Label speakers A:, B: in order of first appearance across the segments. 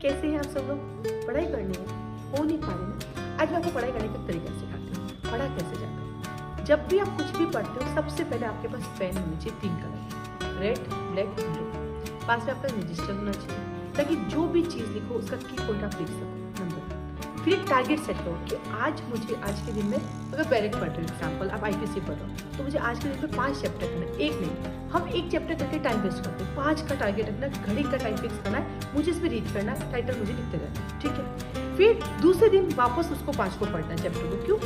A: कैसे हैं आप सब लोग? पढ़ाई करनी है, हो नहीं पा रही ना। आज मैं आपको पढ़ाई करने का तरीका सिखाती हूँ। पढ़ा कैसे जाता है? जब भी आप कुछ भी पढ़ते हो सबसे पहले आपके पास पेन होनी चाहिए, 3 कलर, रेड, ब्लैक, ब्लू। पास में आपका रजिस्टर होना चाहिए ताकि जो भी चीज़ लिखो उसका की पॉइंट आप लिख सको। फिर एक टारगेट सेट करो कि आज मुझे आज के दिन में, अगर पेरेंट पढ़ रहे हो एग्जाम्पल, आप आईपीसी पढ़ रहे हो तो मुझे आज के दिन में 5 चैप्टर करना है, एक नहीं। हम एक चैप्टर करके टाइम वेस्ट करते हैं, 5 का टारगेट रखना, घड़ी का टाइम फिक्स करना है, मुझे इसमें रीड करना है, टाइटल मुझे लिखते रहना है, ठीक है। फिर दूसरे दिन वापस उसको 5 को पढ़ना है चैप्टर को। क्यों?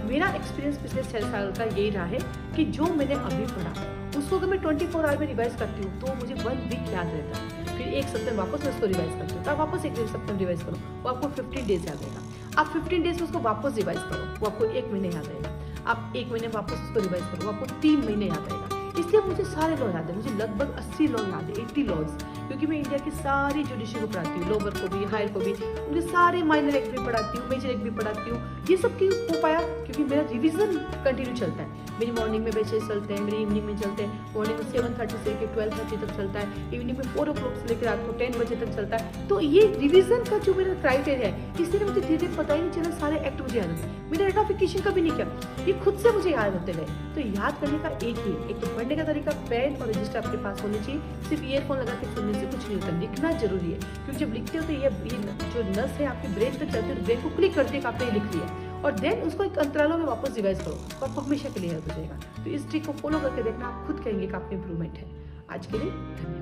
A: मेरा एक्सपीरियंस पिछले 6 साल का यही रहा है कि जो मैंने अभी पढ़ा उसको अगर मैं 24 आवर में रिवाइज करती हूँ तो मुझे 1 वीक याद रहता है। फिर एक सप्ताह वापस मैं उसको रिवाइज करती हूँ, तो आप वापस एक सप्ताह रिवाइज करो, वो आपको 15 डेज याद रहेगा। आप 15 डेज में उसको वापस रिवाइज करो, वो आपको 1 महीने याद आएगा। आप 1 महीने वापस उसको रिवाइज करो, वो आपको 3 महीने याद आएगा। इसलिए मुझे सारे लॉ याद है, मुझे लगभग 80 लॉ याद है, 80 लॉज, क्योंकि मैं इंडिया की सारी जुडिशरी को पढ़ाती हूँ, लोअर को भी, हायर को भी, उनके सारे माइनर एक्ट भी पढ़ाती हूँ, मेजर एक्ट भी पढ़ाती हूँ। ये सब क्यों हो पाया? क्योंकि मेरा रिवीजन कंटिन्यू चलता है। मेरी मॉर्निंग में बैचेस चलते हैं, मेरी इवनिंग में चलते हैं। मॉर्निंग में 7:30 से लेकर 12:30 तक चलता है, इवनिंग में 4 o'clock से लेकर रात को 10 बजे तक चलता है। तो ये रिवीजन का जो मेरा क्राइटेरिया है, इसलिए मुझे धीरे धीरे पता ही नहीं चला, सारे एक्ट मुझे याद होते। मैंने रेटिफिकेशन का भी नहीं किया, ये खुद से मुझे याद होते गए। तो याद करने का एक तो पढ़ने का तरीका, पेन और रजिस्टर आपके पास होने चाहिए। सिर्फ ईयरफोन लगा के सुनने से कुछ नहीं होता, लिखना जरूरी है। क्योंकि जब लिखते हो तो ये जो नस है आपके ब्रेन तक चलती है, तो ब्रेन को क्लिक करती है कि आपने ये लिख लिया, और देन उसको एक अंतरालों में वापस रिवाइज करो, तो आपको हमेशा के लिए याद हो जाएगा। तो इस ट्रिक को फॉलो करके देखना, आप खुद कहेंगे कि आपकी इंप्रूवमेंट है। आज के लिए धन्यवाद।